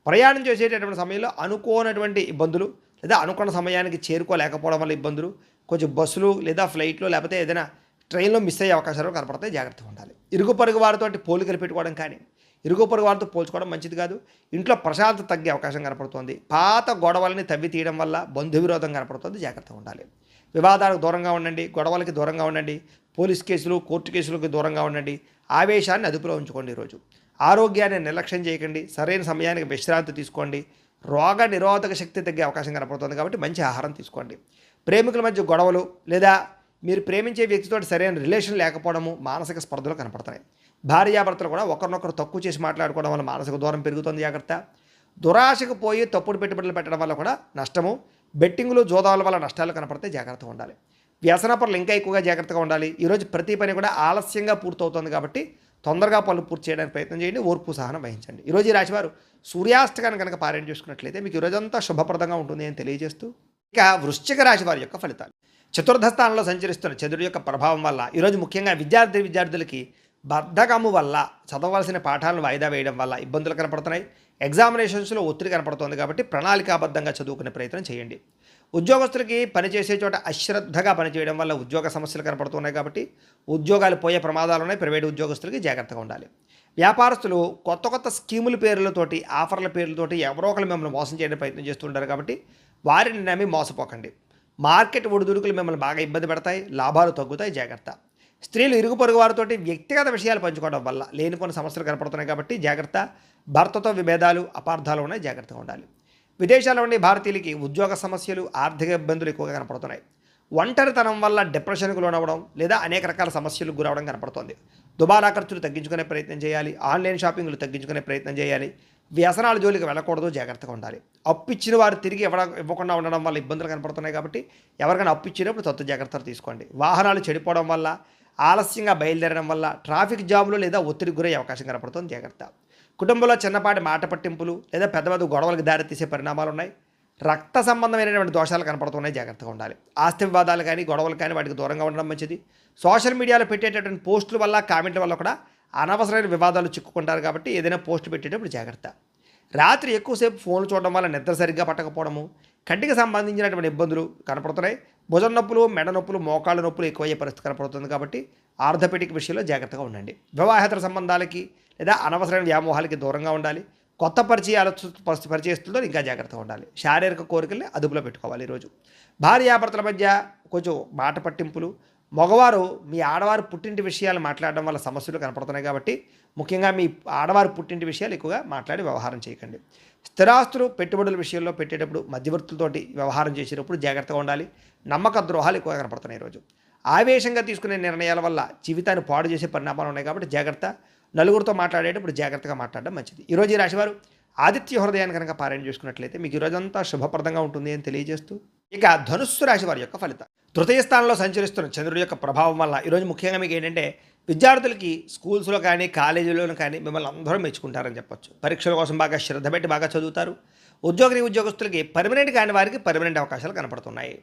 ప్రయాణం చేసేటటువంటి సమయంలో అనుకోనటువంటి ఇబ్బందులు లేదా అనుకున్న సమయానికి చేరుకోలేకపోవడం వల్ల ఇబ్బందులు, కొంచెం బస్సులు లేదా ఫ్లైట్లు లేకపోతే ఏదైనా ట్రైన్లో మిస్ అయ్యే అవకాశాలు కనపడతాయి, జాగ్రత్తగా ఉండాలి. ఇరుగు పొరుగు వారితో పోలికలు పెట్టుకోవడం కానీ, ఇరుగు పొరుగు వారితో పోల్చుకోవడం మంచిది కాదు. ఇంట్లో ప్రశాంతత తగ్గే అవకాశం కనపడుతుంది. పాత గొడవలని తవ్వి తీయడం వల్ల బంధు విరోధం కనపడుతుంది, జాగ్రత్తగా ఉండాలి. వివాదాలకు దూరంగా ఉండండి, గొడవలకి దూరంగా ఉండండి, పోలీస్ కేసులు, కోర్టు కేసులకు దూరంగా ఉండండి. ఆవేశాన్ని అదుపులో ఉంచుకోండి. ఈరోజు ఆరోగ్యాన్ని నిర్లక్ష్యం చేయకండి. సరైన సమయానికి విశ్రాంతి తీసుకోండి. రోగ నిరోధక శక్తి తగ్గే అవకాశం కనపడుతుంది కాబట్టి మంచి ఆహారం తీసుకోండి. ప్రేమికుల మధ్య గొడవలు లేదా మీరు ప్రేమించే వ్యక్తితో సరైన రిలేషన్ లేకపోవడము మానసిక స్పర్ధలు కనపడుతున్నాయి. భార్యాభర్తలు కూడా ఒకరినొకరు తక్కువ చేసి మాట్లాడుకోవడం వల్ల మానసిక దూరం పెరుగుతుంది, జాగ్రత్త. దురాశకు పోయి తప్పుడు పెట్టుబడులు పెట్టడం వల్ల కూడా నష్టము. బెట్టింగులు, జోదాల వల్ల నష్టాలు కనపడితే జాగ్రత్తగా ఉండాలి. వ్యసన పనులు ఇంకా ఎక్కువగా జాగ్రత్తగా ఉండాలి. ఈరోజు ప్రతి పని కూడా ఆలస్యంగా పూర్తవుతుంది కాబట్టి తొందరగా పనులు పూర్తి చేయడానికి ప్రయత్నం చేయండి. ఓర్పు సహనం వహించండి. ఈరోజు ఈ రాశివారు సూర్యాస్తకాన్ని కనుక పారాయణ చేసుకున్నట్లయితే మీకు ఈరోజంతా శుభప్రదంగా ఉంటుంది అని తెలియజేస్తూ ఇక వృశ్చిక రాశి వారి యొక్క ఫలితాలు. చతుర్థ స్థానంలో సంచరిస్తున్న చంద్రుడి యొక్క ప్రభావం వల్ల ఈరోజు ముఖ్యంగా విద్యార్థులకి బద్ధకము వల్ల చదవలసిన పాఠాలను వాయిదా వేయడం వల్ల ఇబ్బందులు కనపడుతున్నాయి. ఎగ్జామినేషన్స్లో ఒత్తిడి కనపడుతుంది కాబట్టి ప్రణాళికాబద్ధంగా చదువుకునే ప్రయత్నం చేయండి. ఉద్యోగస్తులకి పనిచేసే చోట అశ్రద్ధగా పనిచేయడం వల్ల ఉద్యోగ సమస్యలు కనపడుతున్నాయి కాబట్టి ఉద్యోగాలు పోయే ప్రమాదాలు ఉన్నాయి. ప్రైవేటు ఉద్యోగస్తులకి జాగ్రత్తగా ఉండాలి. వ్యాపారస్తులు కొత్త స్కీముల పేర్లతోటి, ఆఫర్ల పేర్లతోటి ఎవరో ఒకరు మిమ్మల్ని మోసం చేయడానికి ప్రయత్నం చేస్తుంటారు కాబట్టి వారిని నమ్మి మోసపోకండి. మార్కెట్ ఒడిదుడుకులు మిమ్మల్ని బాగా ఇబ్బంది పెడతాయి, లాభాలు తగ్గుతాయి, జాగ్రత్త. స్త్రీలు ఇరుగు పొరుగు వారితోటి వ్యక్తిగత విషయాలు పంచుకోవడం వల్ల లేనిపోని సమస్యలు కనపడుతున్నాయి కాబట్టి జాగ్రత్త. భర్తతో విభేదాలు, అపార్థాలు ఉన్నాయి, జాగ్రత్తగా ఉండాలి. విదేశాల్లో ఉండే భారతీయులకి ఉద్యోగ సమస్యలు, ఆర్థిక ఇబ్బందులు ఎక్కువగా కనపడుతున్నాయి. ఒంటరితనం వల్ల డిప్రెషన్కు లోనవ్వడం లేదా అనేక రకాల సమస్యలకు గురవడం కనపడుతోంది. దుబారా ఖర్చులు తగ్గించుకునే ప్రయత్నం చేయాలి. ఆన్లైన్ షాపింగ్లు తగ్గించుకునే ప్రయత్నం చేయాలి. వ్యసనాల జోలికి వెళ్ళకూడదు, జాగ్రత్తగా ఉండాలి. అప్పు ఇచ్చిన వారు తిరిగి ఇవ్వకుండా ఉండడం వల్ల ఇబ్బందులు కనపడుతున్నాయి కాబట్టి ఎవరికైనా అప్పు ఇచ్చినప్పుడు తత్తు జాగ్రత్తలు తీసుకోండి. వాహనాలు చెడిపోవడం వల్ల, ఆలస్యంగా బయలుదేరడం వల్ల ట్రాఫిక్ జాములు లేదా ఒత్తిడికి గురయ్యే అవకాశం కనపడుతుంది, జాగ్రత్త. కుటుంబంలో చిన్నపాటి మాట పట్టింపులు లేదా పెద్ద పెద్ద గొడవలకు దారితీసే పరిణామాలు ఉన్నాయి. రక్త సంబంధమైనటువంటి దోషాలు కనపడుతున్నాయి, జాగ్రత్తగా ఉండాలి. ఆస్తి వివాదాలు కానీ, గొడవలు కానీ వాటికి దూరంగా ఉండడం మంచిది. సోషల్ మీడియాలో పెట్టేటటువంటి పోస్టుల వల్ల, కామెంట్ల వల్ల కూడా అనవసరమైన వివాదాలు చిక్కుకుంటారు కాబట్టి ఏదైనా పోస్ట్ పెట్టేటప్పుడు జాగ్రత్త. రాత్రి ఎక్కువసేపు ఫోన్లు చూడడం వల్ల నిద్ర సరిగ్గా పట్టకపోవడము, కంటికి సంబంధించినటువంటి ఇబ్బందులు కనపడుతున్నాయి. భుజం నొప్పులు, మెడ నొప్పులు, మోకాళ్ళ నొప్పులు ఎక్కువయ్యే పరిస్థితి కనపడుతుంది కాబట్టి ఆర్థోపెడిక్ విషయంలో జాగ్రత్తగా ఉండండి. వివాహేతర సంబంధాలకి లేదా అనవసరమైన వ్యామోహాలకి దూరంగా ఉండాలి. కొత్త పరిచయస్తులతో ఇంకా జాగ్రత్తగా ఉండాలి. శారీరక కోరికల్ని అదుపులో పెట్టుకోవాలి. ఈరోజు భార్యాభర్తల మధ్య కొంచెం మాట పట్టింపులు, మగవారు మీ ఆడవారు పుట్టింటి విషయాలు మాట్లాడడం వల్ల సమస్యలు కనపడుతున్నాయి కాబట్టి ముఖ్యంగా మీ ఆడవారు పుట్టింటి విషయాలు ఎక్కువగా మాట్లాడి వ్యవహారం చేయకండి. స్థిరాస్తులు, పెట్టుబడుల విషయంలో పెట్టేటప్పుడు మధ్యవర్తులతోటి వ్యవహారం చేసేటప్పుడు జాగ్రత్తగా ఉండాలి. నమ్మక ద్రోహాలు ఎక్కువగా కనపడుతున్నాయి ఈరోజు. ఆవేశంగా తీసుకునే నిర్ణయాల వల్ల జీవితాన్ని పాడు చేసే పరిణామాలు ఉన్నాయి కాబట్టి జాగ్రత్త. నలుగురితో మాట్లాడేటప్పుడు జాగ్రత్తగా మాట్లాడడం మంచిది. ఈరోజు ఈ రాశివారు ఆదిత్య హృదయాన్ని కనుక పారాయణ చేసుకున్నట్లయితే మీకు ఈరోజంతా శుభప్రదంగా ఉంటుంది అని తెలియజేస్తూ, ఇక ధనుస్సు రాశి వారి యొక్క ఫలితం. తృతీయ స్థానంలో సంచరిస్తున్న చంద్రుడి యొక్క ప్రభావం వల్ల ఈరోజు ముఖ్యంగా మీకు ఏంటంటే విద్యార్థులకి స్కూల్స్లో కానీ, కాలేజీలోనూ కానీ మిమ్మల్ని అందరూ మెచ్చుకుంటారని చెప్పొచ్చు. పరీక్షల కోసం బాగా శ్రద్ధ పెట్టి బాగా చదువుతారు. ఉద్యోగస్తులకి పర్మనెంట్ కాని వారికి పర్మనెంట్ అవకాశాలు కనపడుతున్నాయి.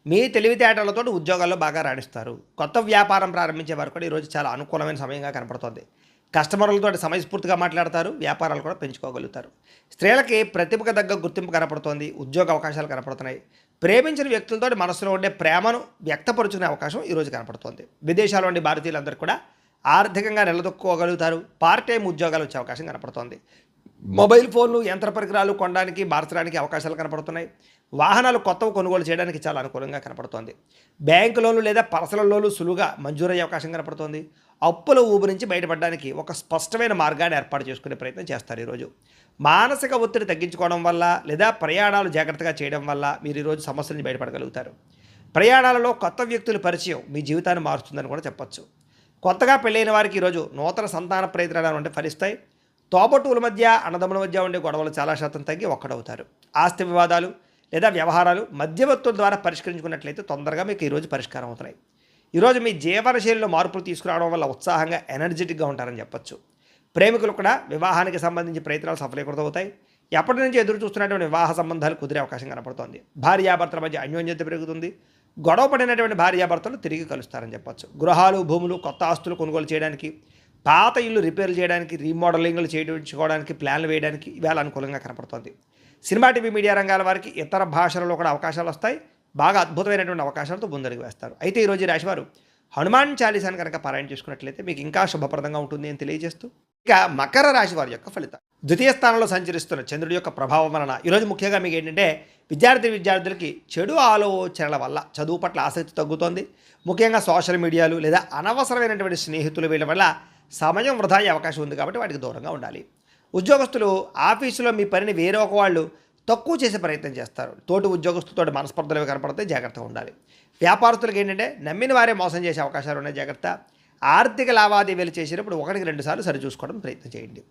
మీ తెలివితేటలతో ఉద్యోగాల్లో బాగా రాణిస్తారు. కొత్త వ్యాపారం ప్రారంభించే వారు కూడా ఈరోజు చాలా అనుకూలమైన సమయంగా కనపడుతుంది. కస్టమర్లతో సమయస్ఫూర్తిగా మాట్లాడతారు, వ్యాపారాలు కూడా పెంచుకోగలుగుతారు. స్త్రీలకి ప్రతిభకు తగ్గ గుర్తింపు కనపడుతోంది, ఉద్యోగ అవకాశాలు కనపడుతున్నాయి. ప్రేమించిన వ్యక్తులతో మనసులో ఉండే ప్రేమను వ్యక్తపరుచుకునే అవకాశం ఈరోజు కనపడుతోంది. విదేశాల్లో ఉండే భారతీయులందరూ కూడా ఆర్థికంగా నిలదొక్కుకోగలుగుతారు. పార్ట్ టైం ఉద్యోగాలు వచ్చే అవకాశం కనపడుతోంది. మొబైల్ ఫోన్లు, యంత్ర పరికరాలు కొనడానికి, మార్చడానికి అవకాశాలు కనపడుతున్నాయి. వాహనాలు కొత్తవి కొనుగోలు చేయడానికి చాలా అనుకూలంగా కనపడుతోంది. బ్యాంకు లోన్లు లేదా పర్సనల్ లోన్లు సులువుగా మంజూరయ్యే అవకాశం కనపడుతోంది. అప్పుల ఊబి నుంచి బయటపడడానికి ఒక స్పష్టమైన మార్గాన్ని ఏర్పాటు చేసుకునే ప్రయత్నం చేస్తారు. ఈరోజు మానసిక ఒత్తిడి తగ్గించుకోవడం వల్ల లేదా ప్రయాణాలు జాగ్రత్తగా చేయడం వల్ల మీరు ఈరోజు సమస్యల నుంచి బయటపడగలుగుతారు. ప్రయాణాలలో కొత్త వ్యక్తుల పరిచయం మీ జీవితాన్ని మారుస్తుందని కూడా చెప్పచ్చు. కొత్తగా పెళ్ళైన వారికి ఈరోజు నూతన సంతాన ప్రయత్నాలు అంటే ఫలిస్తాయి. తోబట్టువుల మధ్య, అన్నదమ్ముల మధ్య ఉండే గొడవలు చాలా శాతం తగ్గి ఒక్కడవుతారు. ఆస్తి వివాదాలు లేదా వ్యవహారాలు మధ్యవర్తుల ద్వారా పరిష్కరించుకున్నట్లయితే తొందరగా మీకు ఈరోజు పరిష్కారం అవుతున్నాయి. ఈరోజు మీ జీవనశైలిలో మార్పులు తీసుకురావడం వల్ల ఉత్సాహంగా, ఎనర్జెటిక్గా ఉంటారని చెప్పొచ్చు. ప్రేమికులు కూడా వివాహానికి సంబంధించి ప్రయత్నాలు సఫలీకృతమవుతాయి. ఎప్పటి నుంచి ఎదురు చూస్తున్నటువంటి వివాహ సంబంధాలు కుదిరే అవకాశం కనపడుతోంది. భార్యాభర్తల మధ్య అన్యోన్యత పెరుగుతుంది. గొడవ పడినటువంటి భార్యాభర్తలు తిరిగి కలుస్తారని చెప్పొచ్చు. గృహాలు, భూములు, కొత్త ఆస్తులు కొనుగోలు చేయడానికి, పాత ఇల్లు రిపేర్లు చేయడానికి, రీమోడలింగ్లు చేయించుకోవడానికి, ప్లాన్లు వేయడానికి ఇవాళ అనుకూలంగా కనపడుతోంది. సినిమా, టీవీ, మీడియా రంగాల వారికి ఇతర భాషలలో కూడా అవకాశాలు వస్తాయి. బాగా అద్భుతమైనటువంటి అవకాశాలతో ముందడుగు వేస్తారు. అయితే ఈరోజు రాశివారు హనుమాన్ చాలీసాను కనుక పారాయణ చేసుకున్నట్లయితే మీకు ఇంకా శుభప్రదంగా ఉంటుంది అని తెలియజేస్తూ, ఇక మకర రాశి వారి యొక్క ఫలితం. ద్వితీయ స్థానంలో సంచరిస్తున్న చంద్రుడి యొక్క ప్రభావం వలన ఈరోజు ముఖ్యంగా మీకు ఏంటంటే విద్యార్థులకి చెడు ఆలోచనల వల్ల చదువు పట్ల ఆసక్తి తగ్గుతోంది. ముఖ్యంగా సోషల్ మీడియాలు లేదా అనవసరమైనటువంటి స్నేహితులు వీళ్ళ వల్ల సమయం వృధా అయ్యే అవకాశం ఉంది కాబట్టి వాటికి దూరంగా ఉండాలి. ఉద్యోగస్తులు ఆఫీసులో మీ పనిని వేరొక వాళ్ళు తక్కువ చేసే ప్రయత్నం చేస్తారు. తోటి ఉద్యోగస్తులతో మనస్పర్ధలు కనపడితే జాగ్రత్తగా ఉండాలి. వ్యాపారస్తులకు ఏంటంటే నమ్మిన వారే మోసం చేసే అవకాశాలు ఉన్నాయి, జాగ్రత్త. ఆర్థిక లావాదేవీలు చేసేటప్పుడు 1-2 సార్లు సరిచూసుకోవడం ప్రయత్నం చేయండి.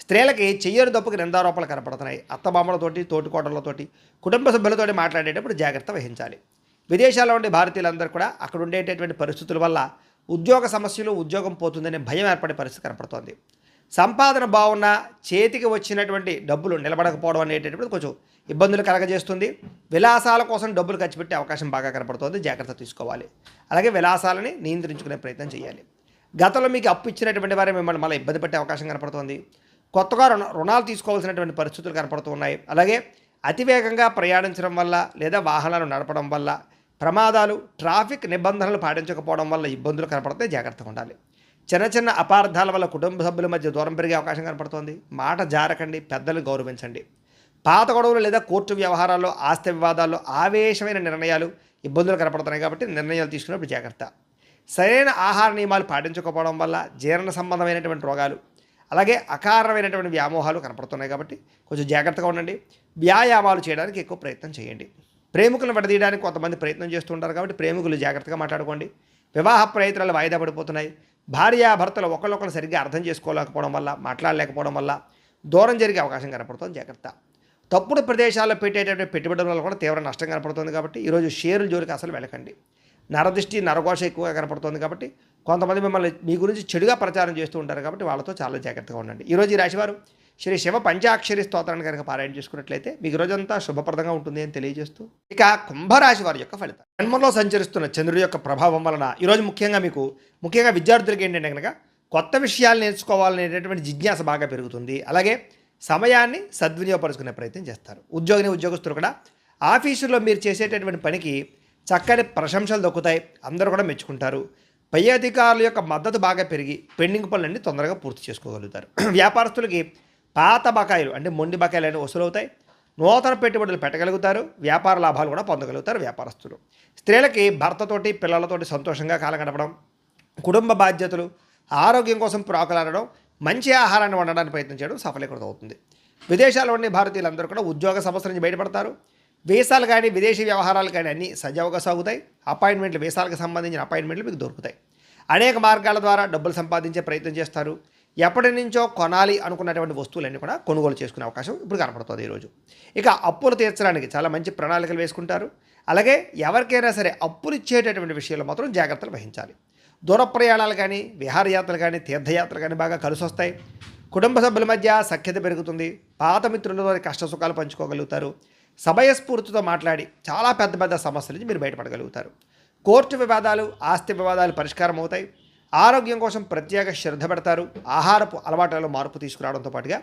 స్త్రీలకి చెయ్యరు తప్పుకి నిందారోపణలు కనపడుతున్నాయి. అత్తమామలతోటి, తోటికోటలతోటి, కుటుంబ సభ్యులతోటి మాట్లాడేటప్పుడు జాగ్రత్త వహించాలి. విదేశాల్లో ఉండే భారతీయులందరూ కూడా అక్కడ ఉండేటటువంటి పరిస్థితుల వల్ల ఉద్యోగ సమస్యలు, ఉద్యోగం పోతుందనే భయం ఏర్పడే పరిస్థితి కనపడుతోంది. సంపాదన బాగున్నా చేతికి వచ్చినటువంటి డబ్బులు నిలబడకపోవడం అనేటటువంటి కొంచెం ఇబ్బందులు కలగజేస్తుంది. విలాసాల కోసం డబ్బులు ఖర్చు పెట్టే అవకాశం బాగా కనపడుతుంది, జాగ్రత్త తీసుకోవాలి. అలాగే విలాసాలని నియంత్రించుకునే ప్రయత్నం చేయాలి. గతంలో మీకు అప్పు ఇచ్చినటువంటి వారే మిమ్మల్ని మళ్ళీ ఇబ్బంది పెట్టే అవకాశం కనపడుతుంది. కొత్తగా రుణాలు తీసుకోవాల్సినటువంటి పరిస్థితులు కనపడుతున్నాయి. అలాగే అతివేగంగా ప్రయాణించడం వల్ల లేదా వాహనాలు నడపడం వల్ల ప్రమాదాలు, ట్రాఫిక్ నిబంధనలు పాటించకపోవడం వల్ల ఇబ్బందులు కనపడితే జాగ్రత్తగా ఉండాలి. చిన్న చిన్న అపార్థాల వల్ల కుటుంబ సభ్యుల మధ్య దూరం పెరిగే అవకాశం కనపడుతోంది. మాట జారకండి, పెద్దలు గౌరవించండి. పాత గొడవలు లేదా కోర్టు వ్యవహారాల్లో, ఆస్తి వివాదాల్లో ఆవేశమైన నిర్ణయాలు, ఇబ్బందులు కనపడుతున్నాయి కాబట్టి నిర్ణయాలు తీసుకున్నప్పుడు జాగ్రత్త. సరైన ఆహార నియమాలు పాటించకపోవడం వల్ల జీర్ణ సంబంధమైనటువంటి రోగాలు, అలాగే అకారణమైనటువంటి వ్యామోహాలు కనపడుతున్నాయి. కాబట్టి కొంచెం జాగ్రత్తగా ఉండండి. వ్యాయామాలు చేయడానికి ఎక్కువ ప్రయత్నం చేయండి. ప్రేమికులను విడదీయడానికి కొంతమంది ప్రయత్నం చేస్తూ ఉంటారు. కాబట్టి ప్రేమికులు జాగ్రత్తగా మాట్లాడుకోండి. వివాహ ప్రయత్నాలు వాయిదా పడిపోతున్నాయి. భార్యాభర్తలు ఒకళ్ళొకరు సరిగ్గా అర్థం చేసుకోలేకపోవడం వల్ల, మాట్లాడలేకపోవడం వల్ల దూరం జరిగే అవకాశం కనపడుతుంది. జాగ్రత్త. తప్పుడు ప్రదేశాల్లో పెట్టేటటువంటి పెట్టుబడుల వల్ల కూడా తీవ్ర నష్టం కనపడుతుంది. కాబట్టి ఈరోజు షేర్ల జోలికి అసలు వెళ్ళకండి. నరదృష్టి, నరఘోష ఎక్కువగా కనపడుతుంది. కాబట్టి కొంతమంది మిమ్మల్ని మీ గురించి చెడుగా ప్రచారం చేస్తూ ఉంటారు. కాబట్టి వాళ్ళతో చాలా జాగ్రత్తగా ఉండండి. ఈరోజు ఈ రాశివారు శ్రీ శివ పంచాక్షరి స్తోత్రాన్ని కనుక పారాయణ చేసుకున్నట్లయితే మీకు రోజంతా శుభప్రదంగా ఉంటుంది అని తెలియజేస్తూ, ఇక కుంభరాశి వారి యొక్క ఫలితం. జన్మంలో సంచరిస్తున్న చంద్రుడి యొక్క ప్రభావం వలన ఈరోజు ముఖ్యంగా విద్యార్థులకి ఏంటంటే కనుక కొత్త విషయాలు నేర్చుకోవాలనేటటువంటి జిజ్ఞాస బాగా పెరుగుతుంది. అలాగే సమయాన్ని సద్వినియోగపరుచుకునే ప్రయత్నం చేస్తారు. ఉద్యోగస్తులు కూడా ఆఫీసులో మీరు చేసేటటువంటి పనికి చక్కని ప్రశంసలు దొక్కుతాయి. అందరూ కూడా మెచ్చుకుంటారు. పై అధికారుల యొక్క మద్దతు బాగా పెరిగి పెండింగ్ పనులన్నీ తొందరగా పూర్తి చేసుకోగలుగుతారు. వ్యాపారస్తులకి పాత బకాయిలు అంటే మొండి బకాయిలు అనేవి వసూలవుతాయి. నూతన పెట్టుబడులు పెట్టగలుగుతారు. వ్యాపార లాభాలు కూడా పొందగలుగుతారు వ్యాపారస్తులు. స్త్రీలకి భర్తతోటి, పిల్లలతోటి సంతోషంగా కాలం గడపడం, కుటుంబ బాధ్యతలు, ఆరోగ్యం కోసం ప్రాకులాడడం, మంచి ఆహారాన్ని వండడానికి ప్రయత్నం చేయడం సఫలీకృతం అవుతుంది. విదేశాల్లో ఉండే భారతీయులందరూ కూడా ఉద్యోగ సమస్యల నుంచి బయటపడతారు. వీసాలు కానీ విదేశీ వ్యవహారాలు కానీ అన్నీ సజావుగా సాగుతాయి. వీసాలకు సంబంధించిన అపాయింట్మెంట్లు మీకు దొరుకుతాయి. అనేక మార్గాల ద్వారా డబ్బులు సంపాదించే ప్రయత్నం చేస్తారు. ఎప్పటి నుంచో కొనాలి అనుకున్నటువంటి వస్తువులన్నీ కూడా కొనుగోలు చేసుకునే అవకాశం ఇప్పుడు కనపడుతుంది ఈరోజు. ఇక అప్పులు తీర్చడానికి చాలా మంచి ప్రణాళికలు వేసుకుంటారు. అలాగే ఎవరికైనా సరే అప్పులు ఇచ్చేటటువంటి విషయంలో మాత్రం జాగ్రత్తలు వహించాలి. దూర ప్రయాణాలు కానీ, విహారయాత్రలు కానీ, తీర్థయాత్రలు కానీ బాగా కలిసి వస్తాయి. కుటుంబ సభ్యుల మధ్య సఖ్యత పెరుగుతుంది. పాత మిత్రులతో కష్ట సుఖాలు పంచుకోగలుగుతారు. సమయస్ఫూర్తితో మాట్లాడి చాలా పెద్ద సమస్యల నుంచి మీరు బయటపడగలుగుతారు. కోర్టు వివాదాలు, ఆస్తి వివాదాలు పరిష్కారం అవుతాయి. ఆరోగ్యం కోసం ప్రత్యేక శ్రద్ధ పెడతారు. ఆహారపు అలవాట్లలో మార్పు తీసుకురావడంతో పాటుగా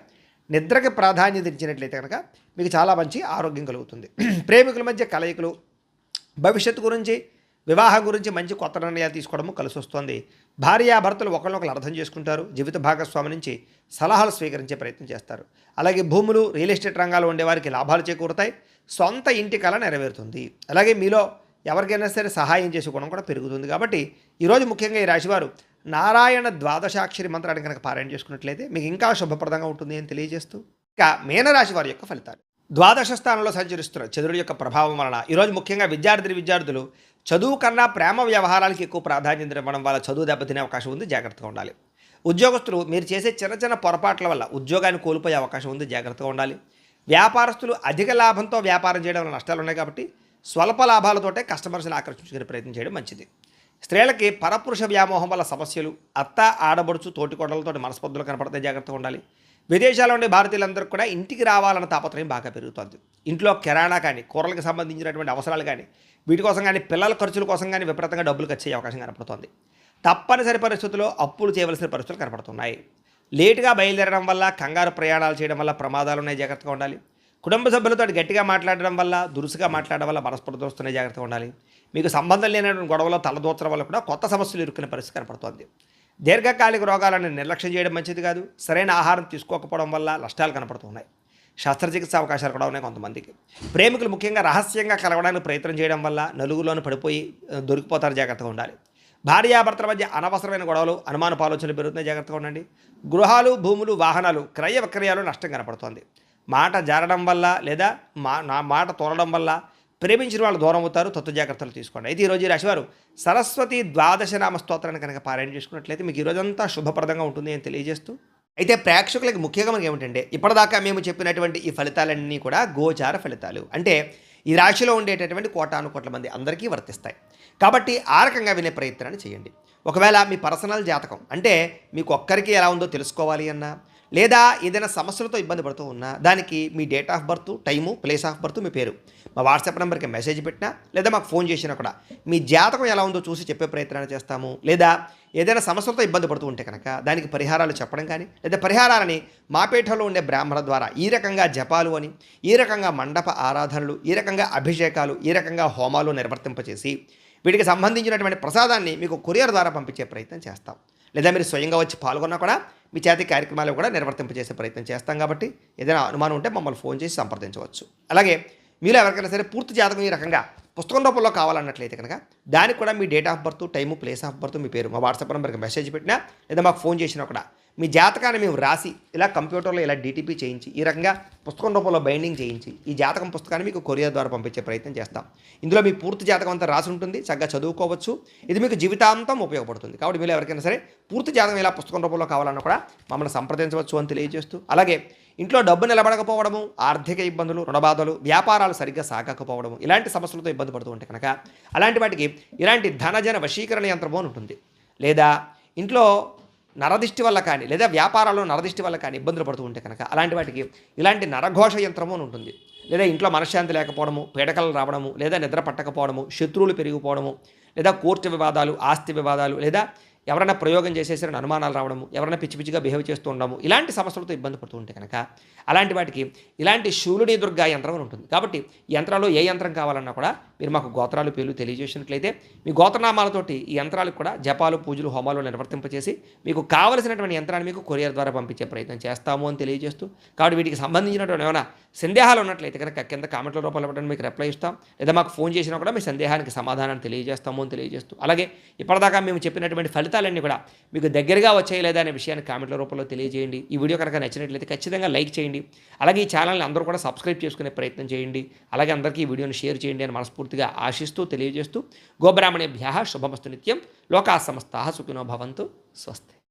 నిద్రకి ప్రాధాన్యత ఇచ్చినట్లయితే కనుక మీకు చాలా మంచి ఆరోగ్యం కలుగుతుంది. ప్రేమికుల మధ్య కలయికలు, భవిష్యత్తు గురించి, వివాహం గురించి మంచి కొత్త నిర్ణయాలు తీసుకోవడము కలిసి వస్తుంది. భార్యాభర్తలు ఒకరినొకరు అర్థం చేసుకుంటారు. జీవిత భాగస్వామి నుంచి సలహాలు స్వీకరించే ప్రయత్నం చేస్తారు. అలాగే భూములు, రియల్ ఎస్టేట్ రంగాల్లో ఉండేవారికి లాభాలు చేకూరుతాయి. సొంత ఇంటి కళ నెరవేరుతుంది. అలాగే మీలో ఎవరికైనా సరే సహాయం చేసే గుణం కూడా పెరుగుతుంది. కాబట్టి ఈరోజు ముఖ్యంగా ఈ రాశివారు నారాయణ ద్వాదశాక్షరి మంత్రాన్ని కనుక పారాయణ చేసుకున్నట్లయితే మీకు ఇంకా శుభప్రదంగా ఉంటుంది అని తెలియజేస్తూ, ఇక మీనరాశి వారి యొక్క ఫలితాలు. ద్వాదశ స్థానంలో సంచరిస్తున్న చంద్రుడి యొక్క ప్రభావం వలన ఈరోజు ముఖ్యంగా విద్యార్థులు చదువు కన్నా ప్రేమ వ్యవహారాలకి ఎక్కువ ప్రాధాన్యత ఇవ్వడం వల్ల చదువు దెబ్బతినే అవకాశం ఉంది. జాగ్రత్తగా ఉండాలి. ఉద్యోగస్తులు మీరు చేసే చిన్న పొరపాట్ల వల్ల ఉద్యోగాన్ని కోల్పోయే అవకాశం ఉంది. జాగ్రత్తగా ఉండాలి. వ్యాపారస్తులు అధిక లాభంతో వ్యాపారం చేయడం వల్ల నష్టాలు ఉన్నాయి. కాబట్టి స్వల్ప లాభాలతోటే కస్టమర్స్ని ఆకర్షించుకునే ప్రయత్నం చేయడం మంచిది. స్త్రీలకి పరపురుష వ్యామోహం వల్ల సమస్యలు, అత్త, ఆడబడుచు, తోటికోడలతో మనస్పర్ధలు కనపడతాయి. జాగ్రత్తగా ఉండాలి. విదేశాల్లో ఉండే భారతీయులందరూ కూడా ఇంటికి రావాలన్న తాపత్రయం బాగా పెరుగుతుంది. ఇంట్లో కిరాణా కానీ, కూరలకు సంబంధించినటువంటి అవసరాలు కానీ, వీటి కోసం కానీ, పిల్లల ఖర్చుల కోసం కానీ విపరీతంగా డబ్బులు ఖర్చు అయ్యే అవకాశం కనపడుతుంది. తప్పనిసరి పరిస్థితుల్లో అప్పులు చేయవలసిన పరిస్థితులు కనపడుతున్నాయి. లేటుగా బయలుదేరడం వల్ల, కంగారు ప్రయాణాలు చేయడం వల్ల ప్రమాదాలు ఉన్నాయి. జాగ్రత్తగా ఉండాలి. కుటుంబ సభ్యులతో గట్టిగా మాట్లాడడం వల్ల, దురుసుగా మాట్లాడడం వల్ల మనస్పర్ధలు వస్తున్నాయి. జాగ్రత్తగా ఉండాలి. మీకు సంబంధం లేనటువంటి గొడవలో తలదూర్చడం వల్ల కూడా కొత్త సమస్యలు ఇరుక్కునే పరిస్థితి కనపడుతుంది. దీర్ఘకాలిక రోగాలను నిర్లక్ష్యం చేయడం మంచిది కాదు. సరైన ఆహారం తీసుకోకపోవడం వల్ల నష్టాలు కనపడుతున్నాయి. శస్త్రచికిత్స అవకాశాలు కూడా ఉన్నాయి కొంతమందికి. ప్రేమికులు ముఖ్యంగా రహస్యంగా కలవడానికి ప్రయత్నం చేయడం వల్ల నలుగులోనే పడిపోయి దొరికిపోతారు. జాగ్రత్తగా ఉండాలి. భార్యాభర్తల మధ్య అనవసరమైన గొడవలు, అనుమానపు ఆలోచనలు పెరుగుతున్నాయి. జాగ్రత్తగా ఉండండి. గృహాలు, భూములు, వాహనాలు క్రయ విక్రయాలు నష్టం కనపడుతోంది. మాట జారడం వల్ల లేదా మాట తోలడం వల్ల ప్రేమించిన వాళ్ళు దూరం అవుతారు. జాగ్రత్తలు తీసుకోండి. అయితే ఈరోజు ఈ రాశివారు సరస్వతి ద్వాదశనామ స్తోత్రాన్ని కనుక పారాయణ చేసుకున్నట్లయితే మీకు ఈరోజంతా శుభప్రదంగా ఉంటుంది అని తెలియజేస్తూ, అయితే ప్రేక్షకులకి ముఖ్యంగా మనకి ఏమిటంటే ఇప్పటిదాకా మేము చెప్పినటువంటి ఈ ఫలితాలన్నీ కూడా గోచార ఫలితాలు. అంటే ఈ రాశిలో ఉండేటటువంటి కోటానుకోట్ల మంది అందరికీ వర్తిస్తాయి. కాబట్టి ఆ రకంగా వినే ప్రయత్నాన్ని చేయండి. ఒకవేళ మీ పర్సనల్ జాతకం అంటే మీకు ఒక్కరికి ఎలా ఉందో తెలుసుకోవాలి అన్నా, లేదా ఏదైనా సమస్యలతో ఇబ్బంది పడుతూ ఉన్నా దానికి మీ date of birth, time, place of birth, మీ పేరు మా వాట్సాప్ నెంబర్కి మెసేజ్ పెట్టినా లేదా మాకు ఫోన్ చేసినా కూడా మీ జాతకం ఎలా ఉందో చూసి చెప్పే ప్రయత్నాన్ని చేస్తాము. లేదా ఏదైనా సమస్యలతో ఇబ్బంది పడుతూ ఉంటే కనుక దానికి పరిహారాలు చెప్పడం కానీ, లేదా పరిహారాలని మా పీఠంలో ఉండే బ్రాహ్మణ ద్వారా ఈ రకంగా జపాలు అని, ఈ రకంగా మండప ఆరాధనలు, ఈ రకంగా అభిషేకాలు, ఈ రకంగా హోమాలు నిర్వర్తింపచేసి వీటికి సంబంధించినటువంటి ప్రసాదాన్ని మీకు కొరియర్ ద్వారా పంపించే ప్రయత్నం చేస్తాం. లేదా మీరు స్వయంగా వచ్చి పాల్గొన్నా కూడా మీ చేతి కార్యక్రమాలు కూడా నిర్వర్తింపజేసే ప్రయత్నం చేస్తాం. కాబట్టి ఏదైనా అనుమానం ఉంటే మమ్మల్ని ఫోన్ చేసి సంప్రదించవచ్చు. అలాగే మీలో ఎవరికైనా సరే పూర్తి జాతకం ఈ రకంగా పుస్తకం రూపంలో కావాలన్నట్లయితే కనుక దానికి కూడా మీ date of birth, time, place of birth, మీ పేరు మా వాట్సాప్ నెంబర్కి మెసేజ్ పెట్టినా లేదా మాకు ఫోన్ చేసినా కూడా మీ జాతకాన్ని మేము రాసి ఇలా కంప్యూటర్లో ఇలా డీటీపీ చేయించి ఈ రకంగా పుస్తకం రూపంలో బైండింగ్ చేయించి ఈ జాతకం పుస్తకాన్ని మీకు కొరియర్ ద్వారా పంపించే ప్రయత్నం చేస్తాం. ఇందులో మీ పూర్తి జాతకం అంతా రాసి ఉంటుంది, చక్కగా చదువుకోవచ్చు. ఇది మీకు జీవితాంతం ఉపయోగపడుతుంది. కాబట్టి మీరు ఎవరికైనా సరే పూర్తి జాతకం ఇలా పుస్తకం రూపంలో కావాలన్నా కూడా మమ్మల్ని సంప్రదించవచ్చు అని తెలియజేస్తూ, అలాగే ఇంట్లో డబ్బు నిలబడకపోవడము, ఆర్థిక ఇబ్బందులు, రుణబాధలు, వ్యాపారాలు సరిగ్గా సాగకపోవడము ఇలాంటి సమస్యలతో ఇబ్బంది పడుతూ ఉంటే కనుక అలాంటి వాటికి ఇలాంటి ధనజన వశీకరణ యంత్రము అని ఉంటుంది. లేదా ఇంట్లో నరదిష్టి వల్ల కానీ లేదా వ్యాపారాల్లో నరదిష్టి వల్ల కానీ ఇబ్బందులు పడుతూ ఉంటే కనుక అలాంటి వాటికి ఇలాంటి నరఘోష యంత్రము అని ఉంటుంది. లేదా ఇంట్లో మనశ్శాంతి లేకపోవడము, పీడకలు రావడము, లేదా నిద్ర పట్టకపోవడము, శత్రువులు పెరిగిపోవడము, లేదా కోర్టు వివాదాలు, ఆస్తి వివాదాలు, లేదా ఎవరైనా ప్రయోగం చేసేసిన అనుమానాలు రావడము, ఎవరైనా పిచ్చి పిచ్చిగా బిహేవ్ చేస్తూ ఉండడము ఇలాంటి సమస్యలతో ఇబ్బంది పడుతూ ఉంటే కనుక అలాంటి వాటికి ఇలాంటి శూలుని దుర్గా యంత్రం అని ఉంటుంది. కాబట్టి ఈ యంత్రాల్లో ఏ యంత్రం కావాలన్నా కూడా మీరు మాకు గోత్రాలు, పేర్లు తెలియజేసినట్లయితే మీ గోత్రనామాలతోటి ఈ యంత్రాలకు కూడా జపాలు, పూజలు, హోమాలు నిర్వర్తింపచేసి మీకు కావలసినటువంటి యంత్రాన్ని మీకు కొరియర్ ద్వారా పంపించే ప్రయత్నం చేస్తాము అని తెలియజేస్తూ, కాబట్టి వీటికి సంబంధించినటువంటి ఏమైనా సందేహాలు ఉన్నట్లయితే కనుక కింద కామెంట్ల రూపంలో పెట్టండి, మీకు రిప్లై ఇస్తాం. లేదా మాకు ఫోన్ చేసినా కూడా మీ సందేహానికి సమాధానాన్ని తెలియజేస్తాము అని తెలియజేస్తూ, అలాగే ఇప్పటిదాకా మేము చెప్పినటువంటి ఫలితాలన్నీ కూడా మీకు దగ్గరగా వచ్చాయి లేదా అనే విషయాన్ని కామెంట్ల రూపంలో తెలియజేయండి. ఈ వీడియో కనుక నచ్చినట్లయితే ఖచ్చితంగా లైక్ చేయండి. అలాగే ఈ ఛానల్ని అందరూ కూడా సబ్స్క్రైబ్ చేసుకునే ప్రయత్నం చేయండి. అలాగే అందరికీ ఈ వీడియోని షేర్ చేయండి అని మనస్ఫూర్తిగా ఆశిస్తూ తెలియజేస్తూ, గోబ్రాహ్మణేభ్యః శుభమస్తు నిత్యం, లోకాః సమస్తాః సుఖినో భవంతు, స్వస్తి.